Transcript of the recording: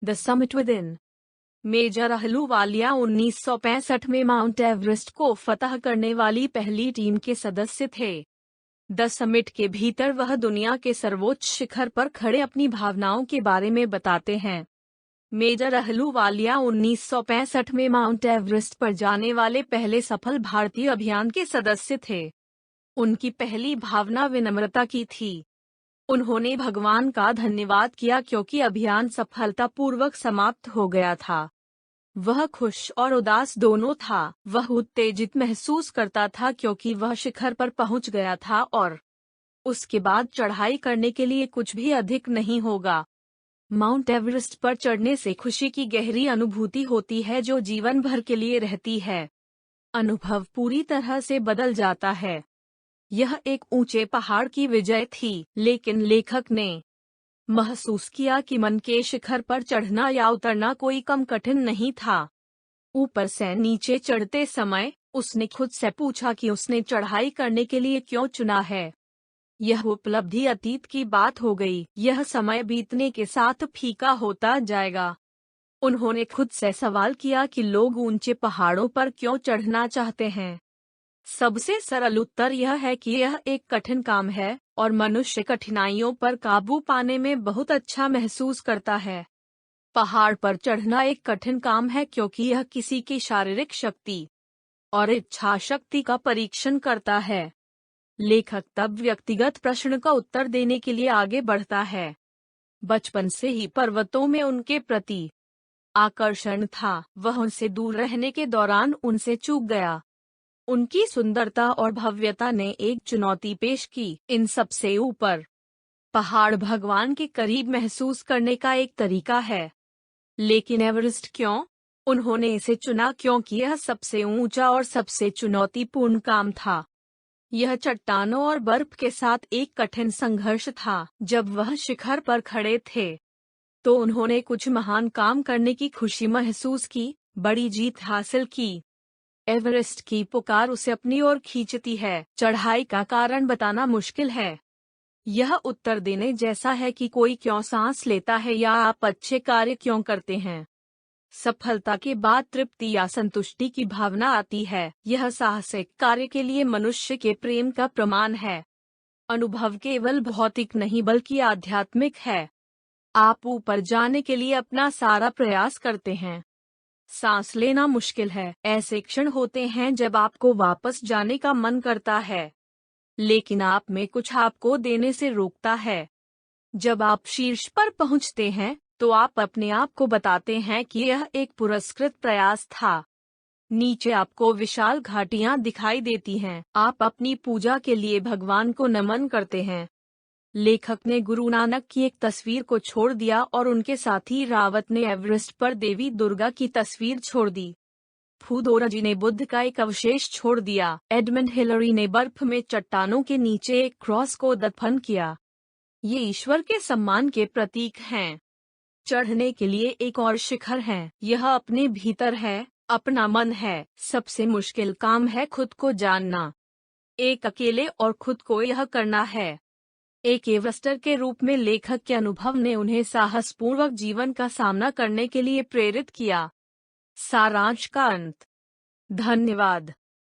The summit with in. Major Ahluwalia 1965 में mount Everest को फतह करने वाली पहली टीम के सदस्य थे। द समिट के भीतर वह दुनिया के सर्वोच्च शिखर पर खड़े अपनी भावनाओं के बारे में बताते हैं। मेजर अहलूवालिया 1965 में माउंट एवरेस्ट पर जाने वाले पहले सफल भारतीय अभियान के सदस्य थे। उनकी पहली भावना विनम्रता की थी। उन्होंने भगवान का धन्यवाद किया क्योंकि अभियान सफलतापूर्वक समाप्त हो गया था। वह खुश और उदास दोनों था। वह उत्तेजित महसूस करता था क्योंकि वह शिखर पर पहुंच गया था और उसके बाद चढ़ाई करने के लिए कुछ भी अधिक नहीं होगा। माउंट एवरेस्ट पर चढ़ने से खुशी की गहरी अनुभूति होती है जो जीवन भर के लिए रहती है। अनुभव पूरी तरह से बदल जाता है। यह एक ऊंचे पहाड़ की विजय थी, लेकिन लेखक ने महसूस किया कि मन के शिखर पर चढ़ना या उतरना कोई कम कठिन नहीं था। ऊपर से नीचे चढ़ते समय उसने खुद से पूछा कि उसने चढ़ाई करने के लिए क्यों चुना है। यह उपलब्धि अतीत की बात हो गई। यह समय बीतने के साथ फीका होता जाएगा। उन्होंने खुद से सवाल किया कि लोग ऊंचे पहाड़ों पर क्यों चढ़ना चाहते हैं। सबसे सरल उत्तर यह है कि यह एक कठिन काम है और मनुष्य कठिनाइयों पर काबू पाने में बहुत अच्छा महसूस करता है। पहाड़ पर चढ़ना एक कठिन काम है क्योंकि यह किसी की शारीरिक शक्ति और इच्छा शक्ति का परीक्षण करता है। लेखक तब व्यक्तिगत प्रश्न का उत्तर देने के लिए आगे बढ़ता है। बचपन से ही पर्वतों में उनके प्रति आकर्षण था। वह उनसे दूर रहने के दौरान उनसे चूक गया। उनकी सुंदरता और भव्यता ने एक चुनौती पेश की। इन सबसे ऊपर पहाड़ भगवान के करीब महसूस करने का एक तरीका है। लेकिन एवरेस्ट क्यों? उन्होंने इसे चुना क्योंकि यह सबसे ऊंचा और सबसे चुनौतीपूर्ण काम था। यह चट्टानों और बर्फ के साथ एक कठिन संघर्ष था। जब वह शिखर पर खड़े थे तो उन्होंने कुछ महान काम करने की खुशी महसूस की, बड़ी जीत हासिल की। एवरेस्ट की पुकार उसे अपनी ओर खींचती है। चढ़ाई का कारण बताना मुश्किल है। यह उत्तर देने जैसा है कि कोई क्यों सांस लेता है या आप अच्छे कार्य क्यों करते हैं। सफलता के बाद तृप्ति या संतुष्टि की भावना आती है। यह साहसिक कार्य के लिए मनुष्य के प्रेम का प्रमाण है। अनुभव केवल भौतिक नहीं बल्कि आध्यात्मिक है। आप ऊपर जाने के लिए अपना सारा प्रयास करते हैं। सांस लेना मुश्किल है। ऐसे क्षण होते हैं जब आपको वापस जाने का मन करता है, लेकिन आप में कुछ आपको देने से रोकता है। जब आप शीर्ष पर पहुंचते हैं तो आप अपने आप को बताते हैं कि यह एक पुरस्कृत प्रयास था। नीचे आपको विशाल घाटियां दिखाई देती हैं। आप अपनी पूजा के लिए भगवान को नमन करते हैं। लेखक ने गुरु नानक की एक तस्वीर को छोड़ दिया और उनके साथी रावत ने एवरेस्ट पर देवी दुर्गा की तस्वीर छोड़ दी। फूदोराजी ने बुद्ध का एक अवशेष छोड़ दिया। एडमंड हिलरी ने बर्फ में चट्टानों के नीचे एक क्रॉस को दफन किया। ये ईश्वर के सम्मान के प्रतीक हैं। चढ़ने के लिए एक और शिखर है। यह अपने भीतर है, अपना मन है। सबसे मुश्किल काम है खुद को जानना। एक अकेले और खुद को यह करना है। एक एवरेस्टर के रूप में लेखक के अनुभव ने उन्हें साहसपूर्वक जीवन का सामना करने के लिए प्रेरित किया। सारांश का अंत। धन्यवाद।